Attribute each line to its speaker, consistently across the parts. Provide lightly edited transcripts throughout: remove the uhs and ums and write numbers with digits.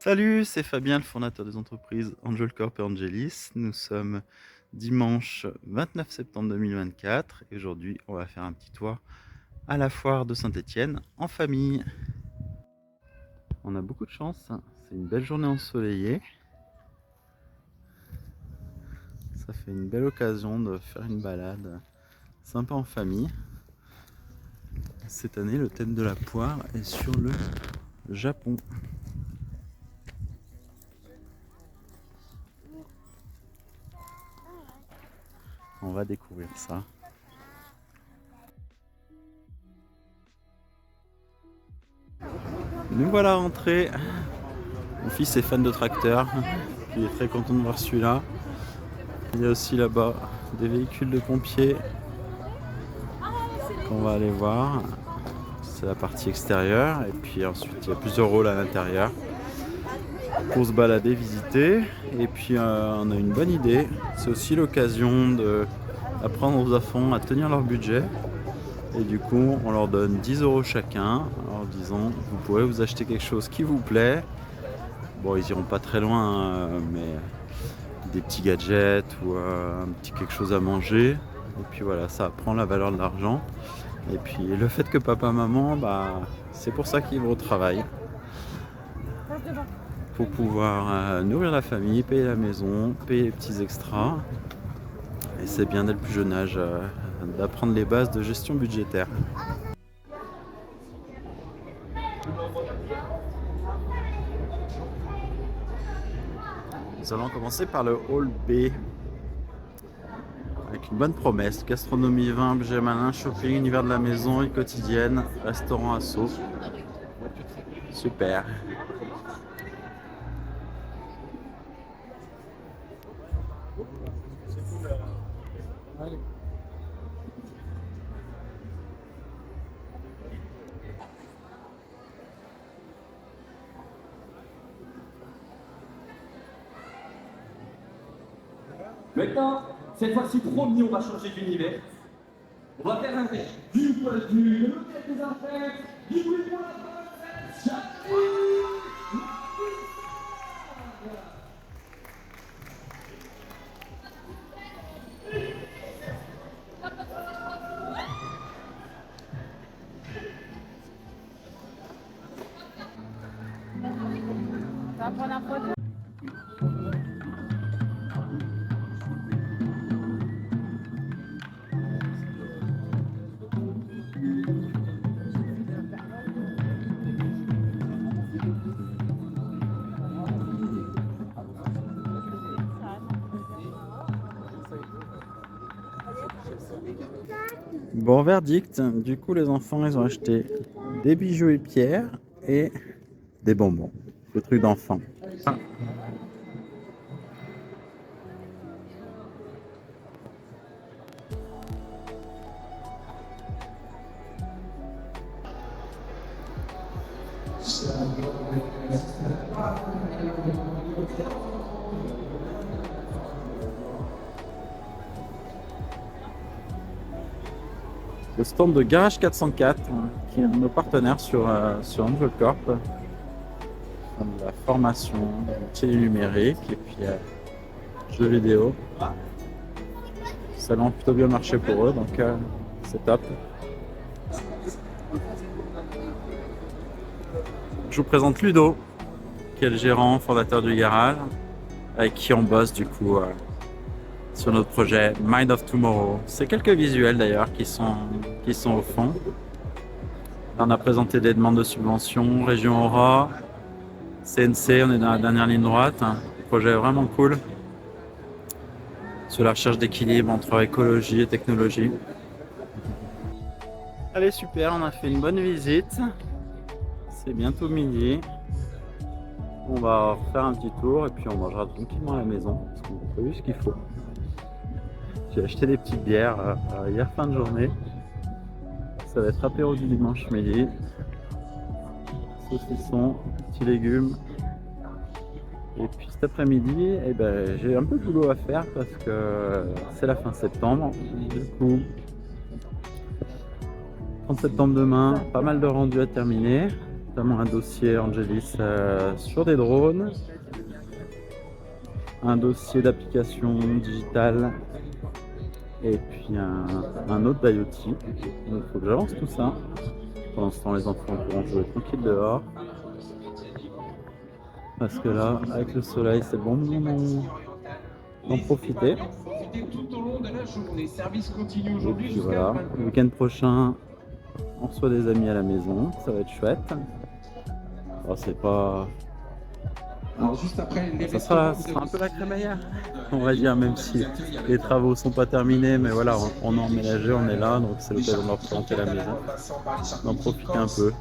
Speaker 1: Salut, c'est Fabien, le fondateur des entreprises Angel Corp et Angelis. Nous sommes dimanche 29 septembre 2024 et aujourd'hui, on va faire un petit tour à la foire de Saint-Étienne en famille. On a beaucoup de chance, c'est une belle journée ensoleillée. Ça fait une belle occasion de faire une balade sympa en famille. Cette année, le thème de la poire est sur le Japon. On va découvrir ça. Nous voilà rentrés. Mon fils est fan de tracteurs. Il est très content de voir celui-là. Il y a aussi là-bas des véhicules de pompiers qu'on va aller voir. C'est la partie extérieure. Et puis ensuite, il y a plusieurs rôles à l'intérieur pour se balader, visiter. Et puis, on a une bonne idée. C'est aussi l'occasion d'apprendre aux enfants à tenir leur budget. Et du coup, on leur donne 10 € chacun en leur disant vous pourrez vous acheter quelque chose qui vous plaît. Bon, ils iront pas très loin, mais des petits gadgets ou un petit quelque chose à manger. Et puis voilà, ça apprend la valeur de l'argent. Et puis le fait que papa, maman, c'est pour ça qu'ils vont au travail. Pour pouvoir nourrir la famille, payer la maison, payer les petits extras. Et c'est bien dès le plus jeune âge d'apprendre les bases de gestion budgétaire. Nous allons commencer par le hall B. Avec une bonne promesse, gastronomie, vin, objet malin, shopping, univers de la maison et quotidienne, restaurant assaut. Super.
Speaker 2: Maintenant, cette fois-ci, promis, on va changer d'univers. On va faire un test du poil du le local des insectes, du bruit pour la princesse,
Speaker 3: Ça va prendre un photo.
Speaker 1: Bon verdict, du coup les enfants ils ont acheté des bijoux et pierres et des bonbons. Le truc d'enfant. Le stand de Garage 404 qui est un de nos partenaires sur Angel Corp. De la formation, métier numérique et puis jeux vidéo. Ça a plutôt bien marché pour eux, donc c'est top. Je vous présente Ludo, qui est le gérant, fondateur du garage, avec qui on bosse du coup sur notre projet Mind of Tomorrow. C'est quelques visuels d'ailleurs qui sont au fond. On a présenté des demandes de subventions, Région Aura, CNC, on est dans la dernière ligne droite. Un projet vraiment cool sur la recherche d'équilibre entre écologie et technologie. Allez, super, on a fait une bonne visite. C'est bientôt midi. On va faire un petit tour et puis on mangera tranquillement à la maison parce qu'on a prévu ce qu'il faut. J'ai acheté des petites bières hier fin de journée. Ça va être apéro du dimanche midi. Saucisson, petits légumes. Et puis cet après-midi, j'ai un peu de boulot à faire parce que c'est la fin septembre. Du coup, 30 septembre demain, pas mal de rendus à terminer. notamment un dossier Angelis sur des drones, un dossier d'application digitale et puis un autre d'IoT. Donc il faut que j'avance tout ça. Pendant ce temps, les enfants pourront jouer tranquille dehors. Parce que là, avec le soleil, c'est bon d'en profiter. Et puis voilà, le week-end prochain, on reçoit des amis à la maison, ça va être chouette. Alors, c'est pas...
Speaker 2: Alors juste après,
Speaker 1: ça sera un peu la crémaillère, on va dire, même si les travaux sont pas terminés, mais voilà, on a emménagé, on est là, donc c'est l'occasion de leur présenter la maison, d'en profiter un peu.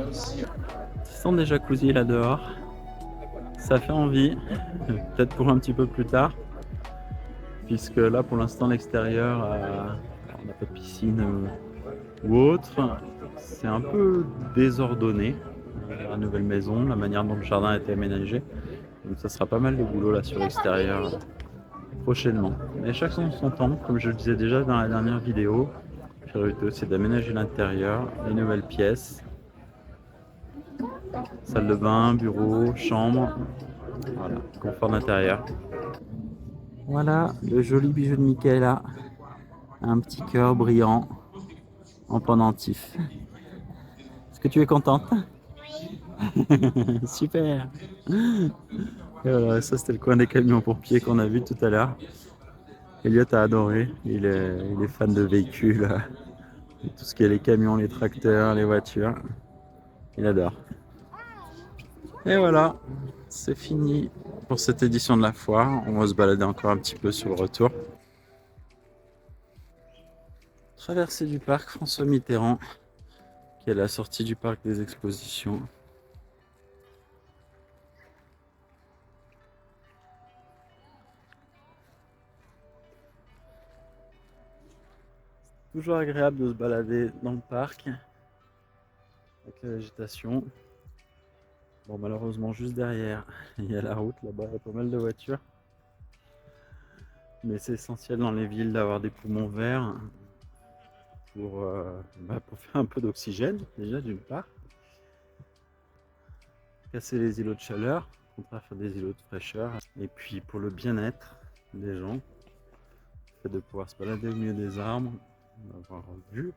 Speaker 1: Ils sont des jacuzzis là dehors, ça fait envie, peut-être pour un petit peu plus tard, puisque là pour l'instant l'extérieur, on n'a pas de piscine ou autre, c'est un peu désordonné, la nouvelle maison, la manière dont le jardin a été aménagé. Donc ça sera pas mal de boulot là sur l'extérieur prochainement. Mais chacun son temps, comme je le disais déjà dans la dernière vidéo. La priorité c'est d'aménager l'intérieur, les nouvelles pièces. Salle de bain, bureau, chambre. Voilà, confort d'intérieur. Voilà le joli bijou de Michaela. Un petit cœur brillant en pendentif. Est-ce que tu es contente? Super. Et voilà, ça c'était le coin des camions pompiers qu'on a vu tout à l'heure. Elliot a adoré, il est fan de véhicules, tout ce qui est les camions, les tracteurs, les voitures, il adore. Et voilà, c'est fini pour cette édition de la foire, on va se balader encore un petit peu sur le retour. Traversée du parc François Mitterrand, qui est la sortie du parc des expositions. Toujours agréable de se balader dans le parc avec la végétation. Bon, malheureusement, juste derrière, il y a la route, là-bas, il y a pas mal de voitures. Mais c'est essentiel dans les villes d'avoir des poumons verts pour faire un peu d'oxygène, déjà, d'une part. Casser les îlots de chaleur, au contraire, faire des îlots de fraîcheur. Et puis, pour le bien-être des gens, le fait de pouvoir se balader au milieu des arbres, d'avoir vue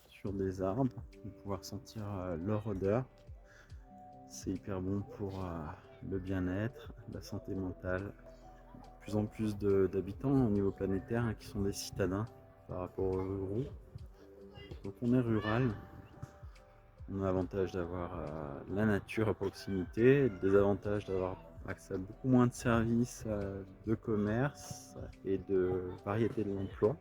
Speaker 1: sur des arbres, de pouvoir sentir leur odeur. C'est hyper bon pour le bien-être, la santé mentale. De plus en plus d'habitants au niveau planétaire qui sont des citadins par rapport aux ruraux. Donc on est rural, on a l'avantage d'avoir la nature à proximité, le désavantage d'avoir accès à beaucoup moins de services de commerce et de variété de l'emploi.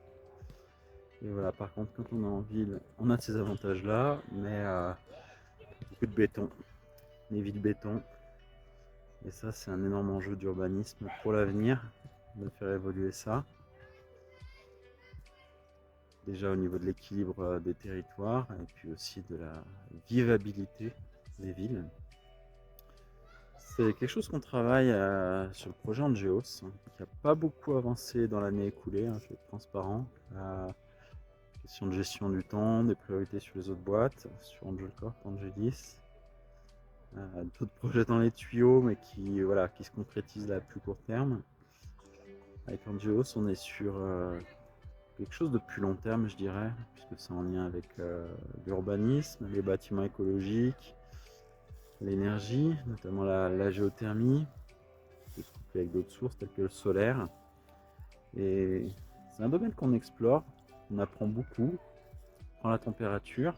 Speaker 1: Et voilà, par contre, quand on est en ville, on a ces avantages-là, mais beaucoup de béton, les villes béton. Et ça, c'est un énorme enjeu d'urbanisme pour l'avenir, de faire évoluer ça. Déjà au niveau de l'équilibre des territoires et puis aussi de la vivabilité des villes. C'est quelque chose qu'on travaille sur le projet Angeos, qui n'a pas beaucoup avancé dans l'année écoulée, je vais être transparent. Question de gestion du temps, des priorités sur les autres boîtes, sur AngelCorp, Angelis. D'autres projets dans les tuyaux, mais qui se concrétisent à plus court terme. Avec Angeos, on est sur quelque chose de plus long terme, je dirais, puisque c'est en lien avec l'urbanisme, les bâtiments écologiques, l'énergie, notamment la géothermie, couplée avec d'autres sources telles que le solaire. Et c'est un domaine qu'on explore, on apprend beaucoup, on prend la température.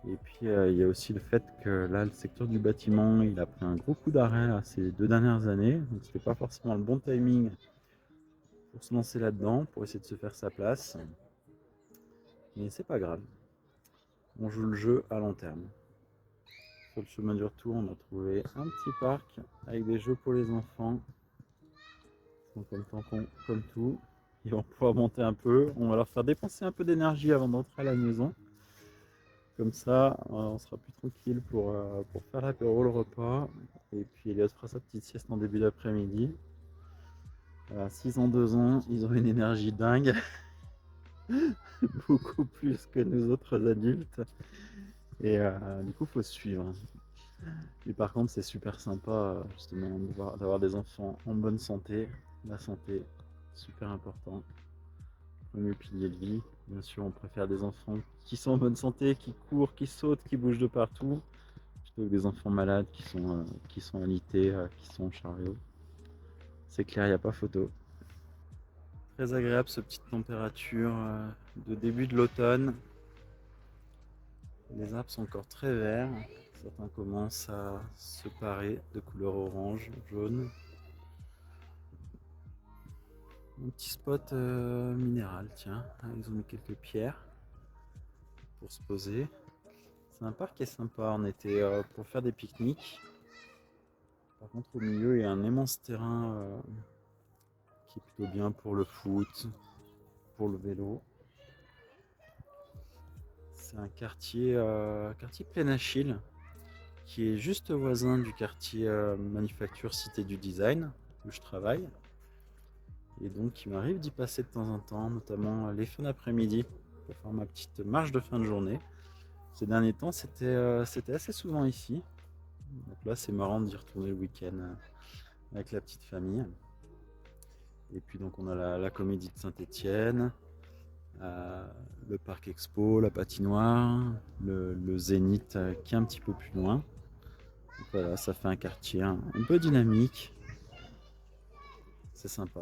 Speaker 1: Et puis il y a aussi le fait que là, le secteur du bâtiment, il a pris un gros coup d'arrêt ces 2 dernières années, donc c'était pas forcément le bon timing pour se lancer là-dedans, pour essayer de se faire sa place. Mais c'est pas grave. On joue le jeu à long terme. Sur le chemin du retour, on a trouvé un petit parc avec des jeux pour les enfants. Ils sont comme tout. Ils vont pouvoir monter un peu. On va leur faire dépenser un peu d'énergie avant d'entrer à la maison. Comme ça, on sera plus tranquille pour faire l'apéro, le repas. Et puis Elliot fera sa petite sieste en début d'après-midi. 6 ans, 2 ans, ils ont une énergie dingue. Beaucoup plus que nous autres adultes. Et du coup, faut se suivre. Et par contre, c'est super sympa justement d'avoir des enfants en bonne santé. La santé, super important. Premier pilier de vie. Bien sûr, on préfère des enfants qui sont en bonne santé, qui courent, qui sautent, qui bougent de partout, plutôt que des enfants malades qui sont alités, qui sont en chariot. C'est clair, il n'y a pas photo. Très agréable ce petite température de début de l'automne. Les arbres sont encore très verts. Certains commencent à se parer de couleur orange, jaune. Un petit spot minéral, tiens. Ils ont mis quelques pierres pour se poser. C'est un parc qui est sympa en été pour faire des pique-niques. Par contre, au milieu, il y a un immense terrain qui est plutôt bien pour le foot, pour le vélo. C'est un quartier plein Achille qui est juste voisin du quartier Manufacture Cité du Design où je travaille. Et donc, il m'arrive d'y passer de temps en temps, notamment les fins d'après-midi pour faire ma petite marche de fin de journée. Ces derniers temps, c'était assez souvent ici. Donc là, c'est marrant d'y retourner le week-end avec la petite famille. Et puis donc on a la comédie de Saint-Étienne, le parc expo, la patinoire, le Zénith qui est un petit peu plus loin. Donc voilà, ça fait un quartier un peu dynamique. C'est sympa.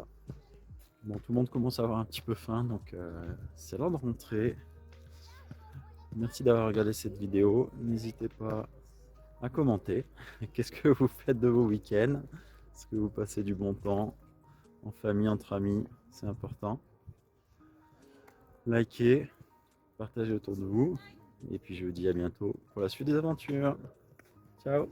Speaker 1: Bon, tout le monde commence à avoir un petit peu faim, donc c'est l'heure de rentrer. Merci d'avoir regardé cette vidéo. N'hésitez pas à commenter. Qu'est-ce que vous faites de vos week-ends? Est-ce que vous passez du bon temps en famille, entre amis? C'est important. Likez, partagez autour de vous. Et puis je vous dis à bientôt pour la suite des aventures. Ciao!